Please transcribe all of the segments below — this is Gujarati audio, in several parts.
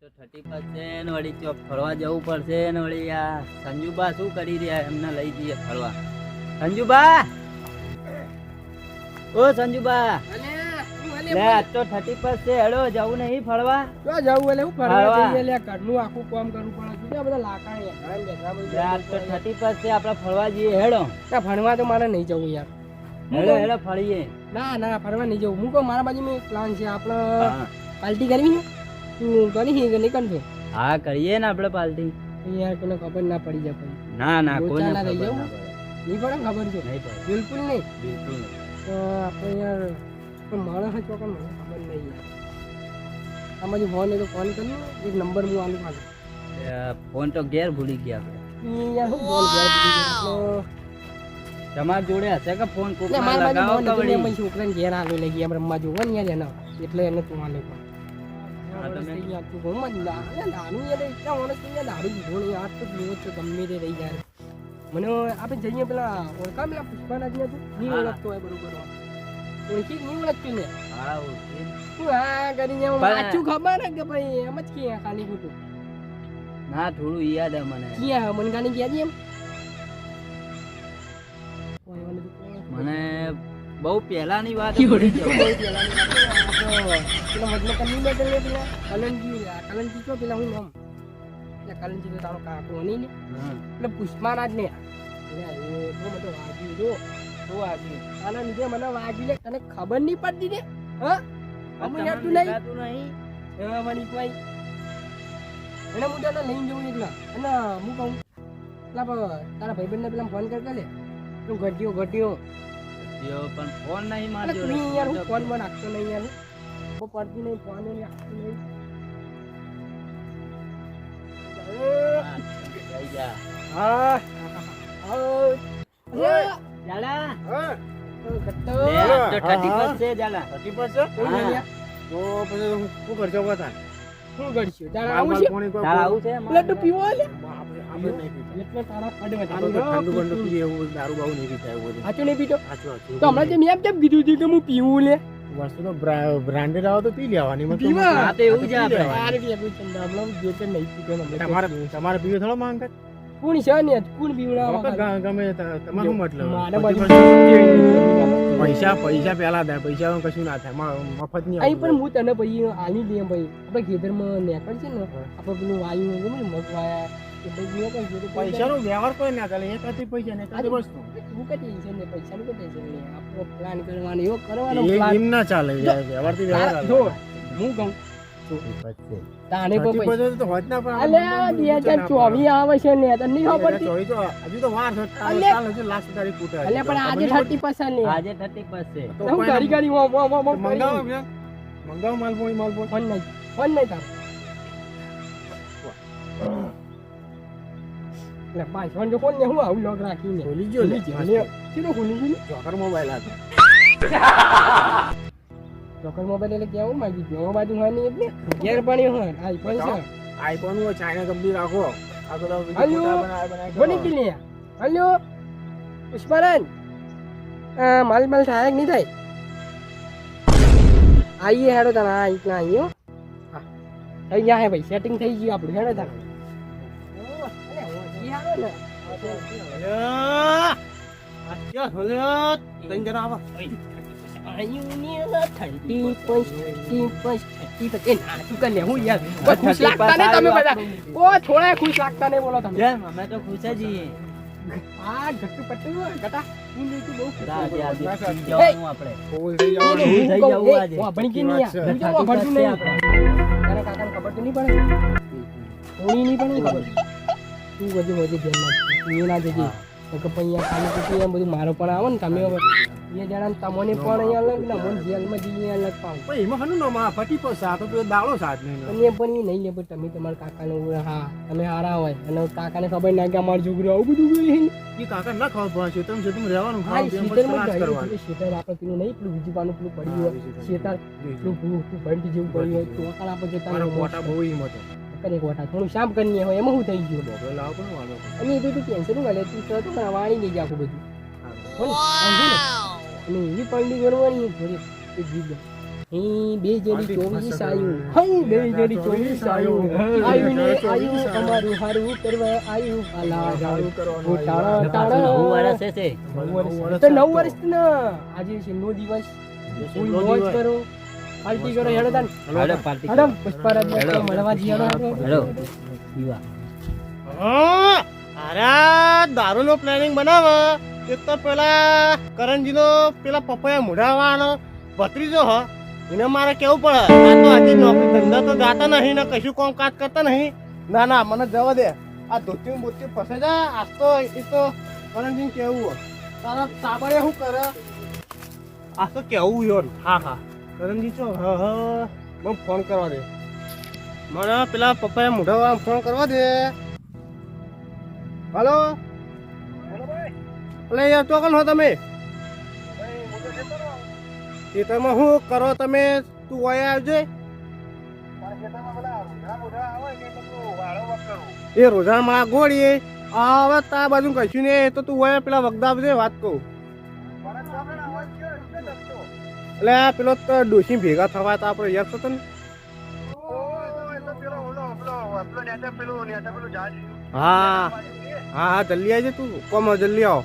તો 30 છે ને વળી ચોક ફરવા જવું પડશે ને વળી આ સંજુબા શું કરી રહ્યા એમને લઈ જઈએ ફરવા. સંજુબા, ઓ સંજુબા, લે આજ તો 31 છે, હેડો જવું નહીં ફરવા? ક્યાં જવું એટલે હું ફરવા જઈએ લે, ઘરનું આખું કામ કરવું પડે, કેટલા બધા લાકડા યાર બેઠા લે આજ તો 31 છે, આપણે ફરવા જઈએ, હેડો. ના ભણવા તો મારે નહીં જવું યાર, હેડો હેડો ફરીએ. ના ફરવા નહીં જવું. હું કહું મારા બાજુમાં એક પ્લાન છે, આપણે પાર્ટી કરવી છે. તું કરી કે નહીં કરતો? હા કરીએ ને આપણે પાર્ટી. યાર કોને ખબર ના પડી જાય પછી. ના કોઈને ના રહી ખબર જવું ના પડે. નહીં પડે ખબર છે? નહીં પડે, બિલકુલ નહીં. બિલકુલ નહીં. તો આપણે યાર પણ માણસ જ ચોકન મને ખબર નહીં યાર. આમાં જો ફોન એ તો ફોન કર્યો, એક નંબર હું આલું પાછો. ફોન તો ઘેર ભૂલી ગયા આપણે. યાર હું ફોન કર્યો તમારી જોડે હશે કે ફોન કોક એટલે ના મારા લગાવો બાજુ કે વળી? મને છોકરાને ઘેર આવી લઈ ગયા રમવા જોવા ને યાર એના એટલે એને તું આલે પણ હા, તમે- થઈ ગયા તું ગમ જ નાનું યાર એટલા માણસ થઈ ગયા દારૂ પીધો નહીં આ તો પીવો જ છે ગમે તે રહી જાય મને આપણે જઈએ પેલા ઓળખા પેલા પુષ્પાનાથ ને તું નહીં હા. ઓળખતો હોય બરોબર ઓળખી નહીં ઓળખતું ને હા, ઓકે. તું હા કરીને સાચું ખબર ને કે ભાઈ એમ જ કે ખાલી ખોટું ના થોડું યાદ હે મને. ક્યાં મને ગાની ક્યાં એમ કોઈ મને તો કોઈ મને બહુ પહેલાની વાત ભૂલી જવાય. પેલા મતલબ કની બદલ ને પેલા કલંજી તો પેલા હું નામ પેલા કલંજી તો તારો કાકો નહીં ને હા. એટલે પુષ્પાનાથ ને બધો વાગ્યું જો શું વાગ્યું આના લીધે મને વાગ્યું લે તને ખબર નહીં પડતી ને હા અમુક યાર તું નહીં દેખાતું નહીં. એવા મને કોઈ એને હું તને લઈને જવું એટલે અને હું કહું પેલા તારા ભાઈબંધને પેલા ફોન કર લે તું ઘટ્યો યો, પણ ફોન નહીં અરે મારજો. તું યાર હું ફોન માં નાખતો નહીં યાર બહુ પડતી નહીં ફોન એ નાખતો નહીં થઈ જા. હા જાલા. હા ઘટ્ટો લે, આજ તો 31 છે જાલા. હા. તો પછી શું કરશો બધા? શું કરશું તારા આવું છે તારા આવું છે? લડ્ડુ પીવો લે આપણે નહીં પીતા. એટલે તારા આપણે તો પડવા ઠંડુ બંડુ પીએ એવું દારૂ બારૂ નહીં પીતા એવું બધું. સાચું નહીં પીતો સાચું તો હમણાં જેમ એમ કીધું હતું કે હું પીવું લે વસ્તુનો બ્રાન્ડેડ આવે તો પી લેવાની મતલબ પીવા? હા, તો એવું જ પી આપણે. લેવાની. યાર બી આપણું ચંદા હમણાં જે તે નહીં પીતો ને હમણાં તમારે પીવે થોડો માંગ કરે? કોણ છે ને કોણ પીવડાવવા વખત ગમે તમારે શું મતલબ? મારા પછી બાજુ પૈસા પહેલા થાય, પૈસા કશું ના થાય, મફત નહીં અહીં પણ આવતું. હું તને પછી આલી દે ભાઈ આપણે ખેતરમાં નેકળ છે ને આપણે પેલું વાયુ ગમે ને મગવાયા એ બધું નેકળ છે તો પૈસાનો વ્યવહાર કોઈ ના ચાલે, એક હતી પૈસા ને એક હતી વસ્તુ. તું કે ટેન્શન ને પૈસાનું કે ટેન્શન નહીં આપણો પ્લાન કરવાનો એવો કરવાનો એ પ્લાન એમ ના ચાલે, વ્યવહારથી વ્યવહાર જો હાલે. હું કહું તાને થતી કોઈ પૈસા પછી તો હોત ના પણ અલે 2024 આવે છે ને તને નહીં ખબર પડતી હજુ તો વાર છે, અલે. ચાલ હજુ લાસ્ટ તારીખ ખૂટે. અલે પણ આજે 30% ને આજે 31 છે. તો હું કોઈ ઘડી મંગાવો ભૈયા. મંગાવો માલપોઈ. ફોન નહીં તાર લે ભાઈ ફોન જો કોણ ને હું આવું લોક રાખીને ખોલી ગયો લે. સીધો ખુલી ગયું જોકર મોબાઈલ હતો. ચોકર મોબાઈલ એટલે કેવું માંગી ગયો બાજુ હોય નહીં એટલે ઘેર પણ હોય આઈફોન છે આઈફોન હોય, ચાઇના કંપની રાખો. આ તો હલ્યો. બની ગઈ લે હલ્યો પુષ્પારાન માલ થાય કે નહીં થાય આઈએ હેડો તને આ ઇતના આઈએ હો હા થઈ ગયા હે ભાઈ સેટિંગ થઈ ગયું આપણું હેડો તને થોડા ખુશ લાગતા નહીં બોલો તમે કેમ? અમે તો ખુશ જ છીએ. આ ઘટુ પટ્ટુ ગટા હું નહીં બહુ આજે પી જવાનું આપણે. ફૂલ થઈ હું જવાનું. થઈ કહું, જવું એ, આજે. હું ભણી કે નહીં યાર? હું જો થતી ભણતું પાસે નહીં. આપણે. તારા કાકાને ખબર તો નહીં પડે થોડી નહીં પણ ખબર તું બધું વધુ ધ્યાન નાખ એ ના જજે હા. તો કે પછી અહીંયા ખાલી ખોટી એમ બધું મારો પણ આવે ને તમે હવે બે જણા તમને પણ અહીંયા અલગ ને મને જેલમાં જઈએ અલગ પાઉં પણ એમાં હનું નામ આ ફટી પર સાતો પેલો દાડો સાથ નહીં. અને એ પણ એ નહીં લે પણ તમે તમારા કાકાને ઓળખો. હા તમે હારા હોય અને કાકાને ખબર ના કે અમારું છોકરું આવું બધું કરે છે. એ કાકા ના ખબર પડે છે, તમે રહેવાનું હા એ ખાવાનું પીવાનું શીતળમાં પછી જ કરવાનું. હોય. શીતળ આપણે પેલું નહીં પેલું બીજું પાનું પેલું પડ્યું હોય શીતળ પેલું પેલું બંધ જેવું પડ્યું હોય તો કાળ આપણે જતા મારો રહો. મોટા બહુ હિંમત હતો. કરે ગોઠા થોડું શાંપ કરીને હોય એમાં શું થઈ ગયું બોબડો લાવો પણ વાળો. અને એ બધું કેન્સર નું ગલે તું તો પણ વાણી નહીં આખું બધું બોલ સમજ્યો ને અને એવી પંડી કરવાની ઘરે એક જીદ બે જેડી 24 આયું હઈ બે જેડી 24 આયું આયું ને આયું અમારું હારું કરવા આયું આલા હારું કરવાનું ટાણા ટાણા 9 વર્ષ છે તો 9 વર્ષ ને આજે છેલ્લો દિવસ ફૂલ મોજ કરો પાર્ટી કરો હેડો તાન હેડો પાર્ટી હેડો પુષ્પરાજ મળવા જીયાનો હેડો પીવા અરે દારૂનો પ્લાનિંગ બનાવે એક તો પેલા કરણજીનો પેલા પપ્પાએ મુઢાવાનો ભત્રીજો હ એને મારે કેવું પડે આ તો આજે નોકરી ધંધા તો જાતા નહીં ને કશું કામ કાજ કરતા નહીં ના ના મને જવા દે આ ધોતી બોતી ફસે જા આજ તો એ તો કરણજીને કેવું તારા તાબડે શું કરે આ તો કેવું યો હા હા કરણજી છો હ હ મને ફોન કરવા દે મને પેલા પપ્પાએ મુઢાવા ફોન કરવા દે હાલો અલે યાર તો કોણ હો તમે ખેતરમાં શું કરો તમે તું વયા આવજે એ રોજાન માં ગોળીએ હવે તા બાજુ કશું ને તો તું વયા પેલા વગદા આવજે વાત કહું એટલે પેલો તો ડોસી ભેગા થવા તો આપણે યાદ થતો ને હા હા જલ્દી આવજે તું કોમ જલ્દી આવો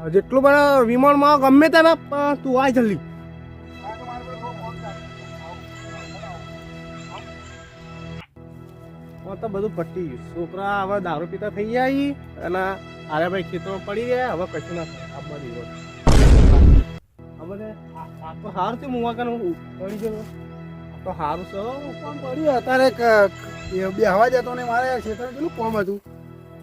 જેટલું બધા વિમાનમાં ગમે તેને તું આય જલ્દી તો બધું પટી ગયું છોકરા હવે દારૂ પીતા થઈ ગયા અને આરે ભાઈ ખેતરમાં પડી ગયા હવે કશું ના થાય આ બધી હવે આ તો સારું છે મુવા કાનું પડી ગયો તો સારું છે કોમ પડ્યું અત્યારે બે હવા જતો ને મારે ખેતર પેલું કોમ હતું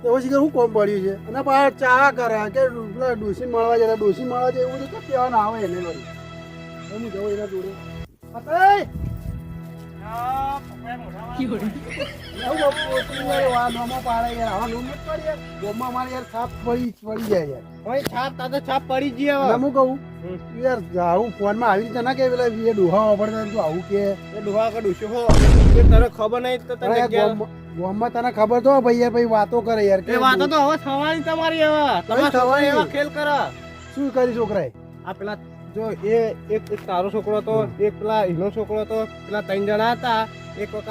તો પછી શું કોમ પડ્યું છે અને પાછા ચા કરે કે પેલા ડોસી મળવા જાય ડોસી મળવા જાય એવું બધું તો કહેવા ના આવે એને વળી હું જવું એના જોડે છાપ પડી જાય હું કહું યાર આવું ફોન માં આવી રીતે ના કે પેલા ડોહા વાપરતા તું આવું કે ડોહા કે ડોસો હો તને ખબર નહીં તો તને ગામમાં તને ખબર તો ભાઈ યાર ભાઈ વાતો કરે યાર કે વાતો તો હવે થવાની તમારી હવે તમે થવાની એવા ખેલ કરે શું કરી છોકરાએ આ પેલા જો એક તારો છોકરો હતો એક પેલા એનો છોકરો હતો પેલા 3 જણા હતા એક વખત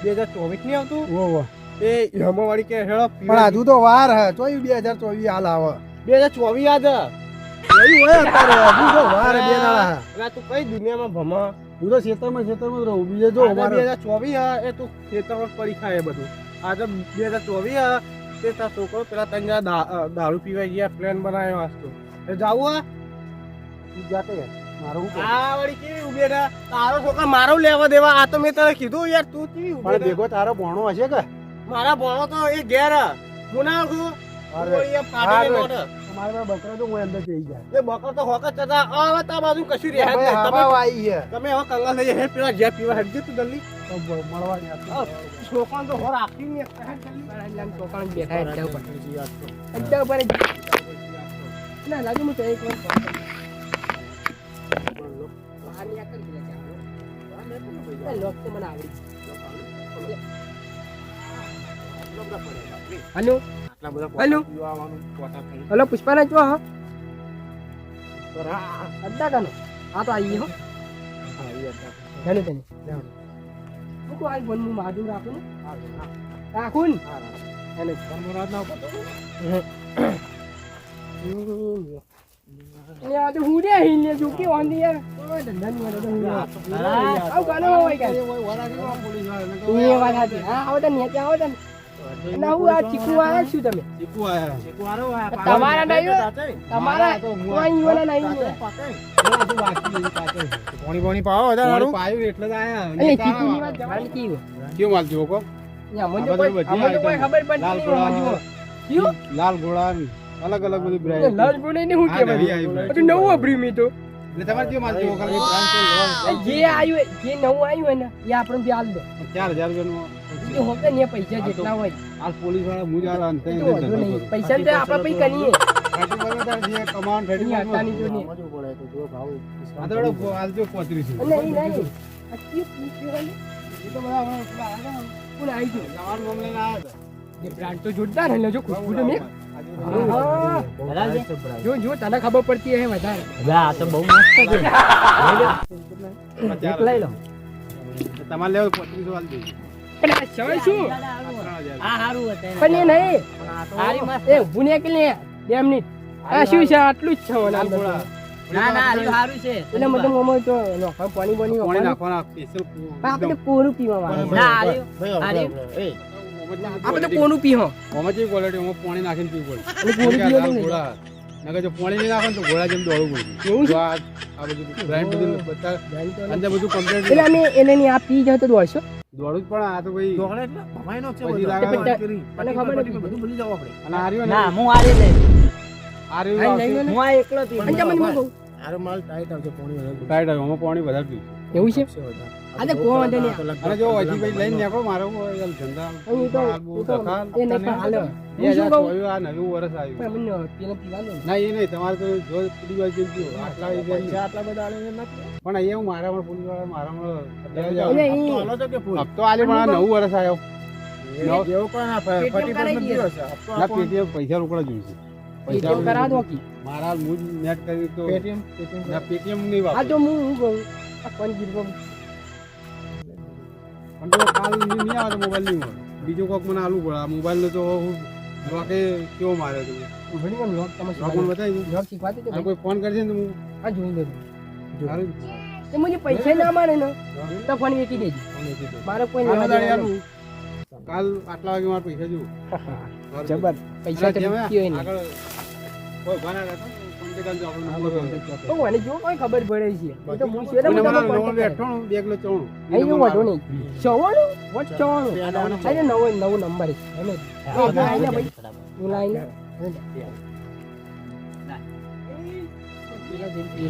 2024 ની આવતું એ હમવાળી કે હેડો પણ હજુ તો વાર હે તો 2024 હાલ આવે 2024 આજ એવી હોય અત્યારે હજુ તો વાર 2 દાડા એટલે તું કઈ દુનિયામાં ભમા હું તો ખેતરમાં રહું બીજે જો 2024 એ તું ખેતરમાં પડી ખાય બધું આજે 2024 તે તાર છોકરો પેલા 3 જણા દારૂ પીવા ગયા પ્લાન બનાવ્યો આજ તો એ જાવું જાતે મારો આ વળી કેવી ઉભેરા તારો છોકરા મારો લેવા દેવા આ તો મેં તને કીધું યાર તું કેવી ઉભેરા ભેગો તારો ભણો હશે કે મારા ભણો તો એ ઘેર હું ના છું તમારે બકરો તો હું અંદર જઈ જાય એ બકરો તો હોક જ હતા હવે તા બાજુ કશું રહે તમે આવી છે તમે હવે કંગાલ થઈ જાય પેલા જે પીવા હેડજે તું જલ્દી મળવા છોકરા તો હોર આખી ને છોકરા બેઠા અડ્ડા ઉપર ના લાગે હું તો એક વાર હેલો હેલો હેલો પુષ્પારાજ જો હા અડ્ડા કાનો હા તો આવી હો ઘણી તને હું તો આઈ બનનું માધું રાખું રાખું અને ધર્મરાજ ના યાર તો હું રે હિલે જો કે ઓન યાર ઓય ધંધાની વાળો તો હું આવ ગાનો હોય કે એ વાત હતી હા આવો તો નેચે આવો તો ના હું આ ચીકુ આયા છું તમે ચીકુ આયા તમારા નહીં તમારા કોઈ વાળા નહીં પાણી પાવો દારૂ પાયું એટલે જ આયા એટલે ચીકુ ની વાત જવાની કી કેમ માલ જો કો અમને કોઈ ખબર પડતી લાલ ઘોડા અલગ અલગ બધી બ્રાન્ડ લાલ ગોળે ને હું કેવાય તો નવું અભરી મી તો એટલે તમારે જે માલ જો ખાલી બ્રાન્ડ જે આવ્યું જે નવું આવ્યું ને એ આપણને બી હાલ દો 4000 રૂપિયા નો હોતે ને પૈસા જેટલા હોય આ પોલીસ વાળા મુજાર અંતે પૈસા તો આપણે પૈ કનીએ જે કમાન રેડી આટાની જો ને પડે તો જો ભાવ આદડો હાલ જો 35 નહીં નહીં આ કી પૂછ્યો વાલે એ તો બધા કોણ આવી ગયો જવાન મામલે ના આવ્યા જે બ્રાન્ડ તો જોરદાર હે જો ખુદ મે હા. બરાબર છે? જો જો તને ખબર પડતી હે વધારે હવે આ તો બહુ મસ્ત છે લઈ લો. એક લઈ લો. તમારે લેવું 35 વાલ દેજો. પણ આ છે શું આ હારું હતું. પણ એ નહીં સારી મસ્ત. એ ઊભું નહીં કે લે 2 મિનિટ આ શું છે આટલું જ છે મને હાલ થોડા. ના ના હારું સારું છે. એટલે મતલબ મોમો તો નોખા પાણી બની પાણી નાખવાના સ્પેશિયલ આપણે કોરું પીવા વાળા ના હારું. હારું. આપણે તો કોનું પીહો ઓમાં જે ક્વોલિટી ઓમાં પાણી નાખીને પીવું અને પડે કોરું પીવો તો નહીં. ઘોડા નકર જો પાણી નહીં નાખો ને તો ઘોડા જેમ દોડવું પડે એવું છે? જો આ બધું બ્રાન્ડ બધું બધા અંદર બધું કમ્પ્લીટ એટલે અમે એને ની આ પી જાય તો દોડશો દોડવું જ પણ આ તો ભાઈ પછી લાગે તને ખબર નથી અને આ રહ્યો ને ના હું હારી લઈશ. આ રહ્યું આ આવશે. લઈ લો ને. હું આ એકલો પીવું. અને તમને હું કહું ટાઈટ આવે ઓમાં પાણી વધારે પીવું એવું છે આ તો કોઈ વાંધો નહીં અને જો હજી ભાઈ લઈને નીકળો મારો યાર ધંધા અહીં તો આબુ, એ તો દખાલ, એ નહીં પણ હાલો બે હું શું હજાર કહું ચોવીસ આ નવું વર્ષ આવ્યું પણ અમને પેલા પીવાનું ના એ નહીં તમારે તો જો પૂરી વાર જેમ થયું આટલા વાગ્યા નહીં. પણ અહીંયા હું મારામાં પૂરી વાર મારામાં એટલે અહીં હપ્તો આલે પણ આ નવું વર્ષ આવ્યો પેટીએમ કરાવી દઈએ. ના પેટીએમ પૈસા રોકડા જોઈશે પેટીએમ કરાવ દો કી મારા હું જ નેટ કરી તો ના પેટીએમ નહીં આ વાપર તો હું કહું આ કોણ ગીરવો પણ તો કાલ નહીં આવે તો મોબાઈલ નહીં મળે બીજો કોક મને આલું પડે આ મોબાઈલ નો તો હું રોકે કેવો માર્યો તમે ઘણી વાર લોક તમે રોક મને બતાવી દઉં લોક શીખવાતી તો આ કોઈ ફોન કરશે ને તો હું આ જોઈ લેજો સારું તે મને પૈસા ના મારે ને તો ફોન વેચી દેજો મારે કોઈ આનો લેવા દાડે દેવાનું આલું. કાલ આટલા વાગે મારા પૈસા જોઉં જબર પૈસા તો મૂકી હોય ને આગળ કોઈ ઉભા ના રહેતા. કોન્ટેક્ટ કરજો આપણે. તો મને જો કોઈ ખબર પડે છે એ તો હું છે ને કોઈને હું મને તમને નવો contact બેઠો ને 2 કિલો ચવણું. અહીં એવું વાંધો નહીં 54 વોટ 54 આજે નવો નંબર છે એને આઈને ભાઈ હું લાઈને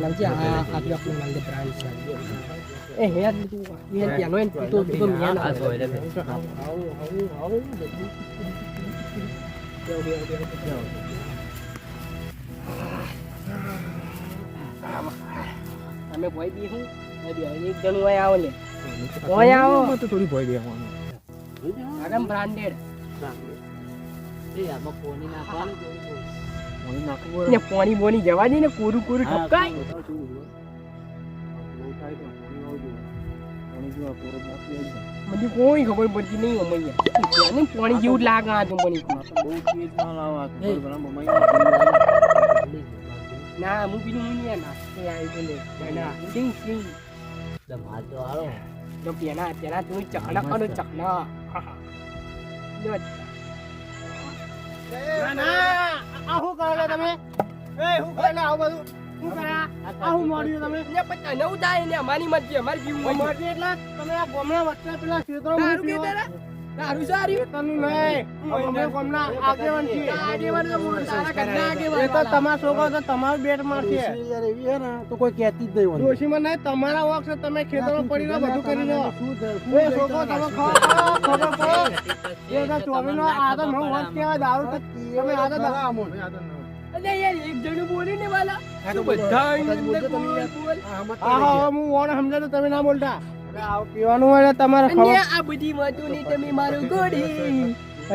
લાવજે આ આપણે આપણે લાગે બ્રાન્ડ છે એ હેર તું એ ત્યાંનો એને તો મિયા ના આ તો એટલે તમે ભોય બી હું એક જણું અહીં આવો ને ઓય આવો તો થોડી ભોય દેવાનું. આરામ બ્રાન્ડેડ એ આમાં કોની નાખવાનું કોની નાખવું ને પાણી બોની જવા દે ને કોરું કોરું ઠપકાય મને કોઈ ખબર પડતી નહીં અમારી ને પાણી જેવું જ લાગે આ તો મને ના હું પીનું હું નહીં ના એ આવી બોલે ના સિંગ સિંગ માર તો હાલો તો પેના પેના તું ચકના કરો ચકના ના ના આ હું કરો તમે એ હું કરે આવ બધું હું કરા આ હું મોડ્યું તમે ને પતા નવ થાય ને અમારી મત અમારી જીવ મત એટલે તમે આ ગોમના વચ્ચે પેલા ક્ષેત્રો માં પીઓ દારૂ સારી તનું નહીં અમે ગોમના આગેવાન છીએ આગેવાન તો તારા કરના આગેવાન એ તો તમાર છોકરો તો તમારું બેટ મારશે યાર એવી હે ને તો કોઈ કહેતી જ નહીં હોય. દોશીમાં નહીં તમારા વોક છે તમે ખેતરમાં પડીને બધું કરી લો શું એ છોકરો તમે ખબર પડે એ તો ચોવીનો આ તો નવ વર્ષ કહેવાય દારૂ તો તમે આ તો આમોન. અરે યાર એક જણું બોલી ને વાલા તું બધા હું ઓણ સમજાતો તમે ના બોલતા પીવાનું હોય તમારે આ બધી વાતો ની તમે મારું ગોડી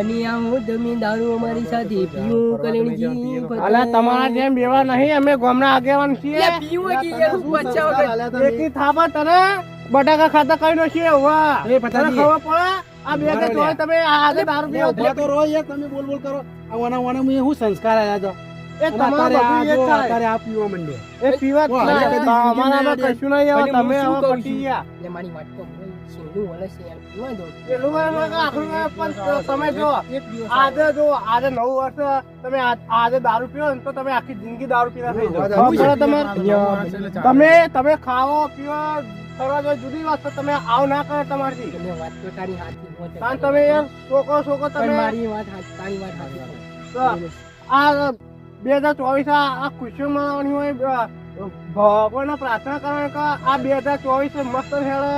અને આ હું તમે દારૂ અમારી સાથે પીવું કલેણજી અલા તમારા જેમ બેવા નહીં અમે ગામના આગેવાન છીએ પીવું કે યાર હું બચાવ એકી થાપા તને બટાકા ખાતા કઈ નો છે વાહ એ પતા ખબર પડે આ બે કે તોય તમે આજે દારૂ પીવો ઉભા તો રહો યાર, તમે બોલ બોલ કરો. આ વાના મેં શું સંસ્કાર આયા હતા એ તમારે બધું એક થાય અત્યારે આ પીવા માંડે. એ પીવા વાહ, ના કદી અમારામાં જિંદગીમાં કશું નહીં આવે તમે શું હવે કહું પટી છું? ગયા એટલે મારી વાત તો શેનું વળે છે યાર પીવા દો પેલું વળે આખું પણ તમે જો આજે જો આજે 9 વર્ષ તમે આજે દારૂ પીવો ને તો તમે આખી જિંદગી દારૂ પીવા થઈ જાવ તમે ખાવો પીવો કરવા જો જુદી વાત તો તમે આવ ના કરો તમારથી તમે વાત તો તારી સાચી કારણ તમે યાર છોકરો તમે મારી વાત સાચી તારી વાત સાચી આ 2024 આ ખુશીઓ મનાવવાની હોય ભગવાનને પ્રાર્થના કરવાની કે આ 2024 મસ્ત હેડે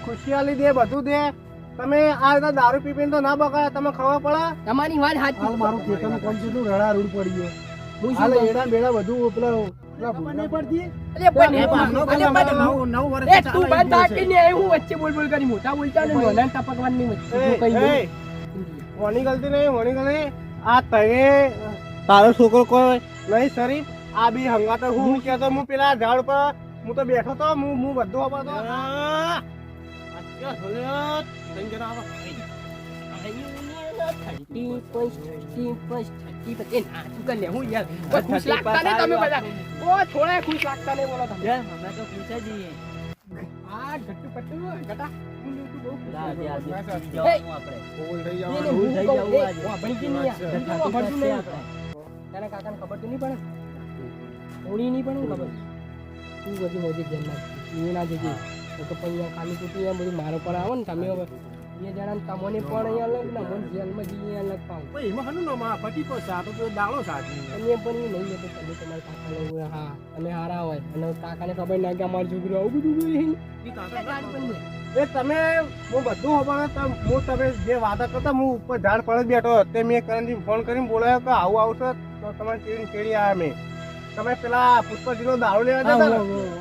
ખુશિયાલી દે બધું દે તમે આ રીતે દારૂ પીપીને તો ના બગાડે તમે ખબર પડે તમારી વાત હાલ મારું ખેતરનું કામ કેટલું રડા રૂડ પડી ગયો. હાલ એડા બેડા બધું પેલા ભૂંડા પડતી. તું બંધ થાકીને હું વચ્ચે બોલ બોલ કરી મોટા બોલતા ને નાના ટપકવાની વચ્ચે તું કહી દે. હોની ગલતી નહીં આ તને તારો છોકરો કોઈ નહીં શરીફ આ બી હંગાતો હું કહેતો હું પેલા ઝાડ પર હું તો બેઠો તો હું બધું ખબર તો અમે તો પૂછે જઈએ પેલા આજે જવાનું આપણે ભૂલ થઈ જવું આજે. તને કાકાને ખબર તો નહીં પડે થોડી નહીં પડે ખબર તું બધી મોજે જન્મ એ ના જજે તો પછી ખાલી કુટી એમ બધું મારો પર આવે ને તમે હવે બે જણા તમને પણ અહીંયા અલગ ને મને જેલમાં જઈએ અલગ પાઉં એમાં હનું ના માં પટી તો સાતો તો દાળો સાચી અને પણ એ નહીં જતો તમે તમારા કાકાને હા તમે હારા હોય અને કાકાને ખબર ના કે અમારું છોકરું આવું બધું કરી એ તમે હું બધું ખબર હું તમે જે વાતો કરતા હું ઉપર ઝાડ પર જ બેઠો તે મેં કરણજી ફોન કરીને બોલાયો કે આવું આવશે તો તમારે ચેડી આવ્યા મેં તમે પેલા પુષ્પજીનો દારૂ લેવા જતા ને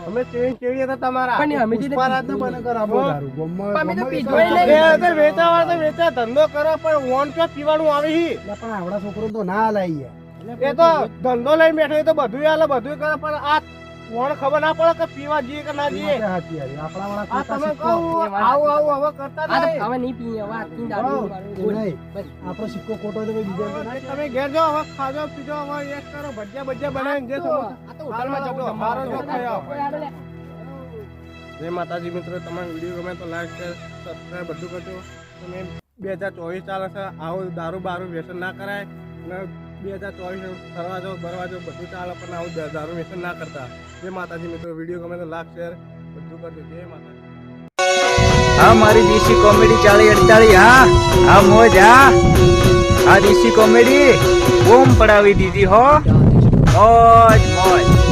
અમે ચેડી હતા તમારા પુષ્પારાજ ને બને કરાવો દારૂ ગોમમાં વેચા વાળા તો વેચા ધંધો કરો પણ વોન કે પીવાનું આવે હી પણ આવડા છોકરો તો ના લાઈ એ તો ધંધો લઈને બેઠો એ તો બધું આલે બધું કરે પણ આ કોણ ખબર ના પડે કે પીવા જઈએ કે ના જઈએ આપણા વાળા આ તમે કહું આવું હવે કરતા નહીં હવે નહીં પીએ હવે આજથી દારૂ આપણો સિક્કો ખોટો તો બીજા તમે ઘેર જાઓ હવે ખાજો પીજો હવે એક કરો ભજીયા બનાવીને જે આ તો હોટલમાં જવું મારો જો ખાઈ આવો. કોઈ આડે લે. જય માતાજી મિત્રો, તમારો વિડીયો ગમે તો લાઈક શેર સબસ્ક્રાઈબ બધું કરજો. તમે 2024 ચાલે છે, આવું દારૂ બારૂ વ્યસન ના કરાય અને 2024 ફરવા જાઓ બરવા જાઓ બધું ચાલે પણ આવું દારૂ વ્યસન ના કરતા. જય માતાજી મિત્રો, વિડીયો ગમે તો લાઈક શેર બધું કરજો. જય માતાજી. હા મારી દેશી કોમેડી 40-48 હા મોજ હા દેશી કોમેડી બૂમ પડાવી દીધી હો મોજ મોજ.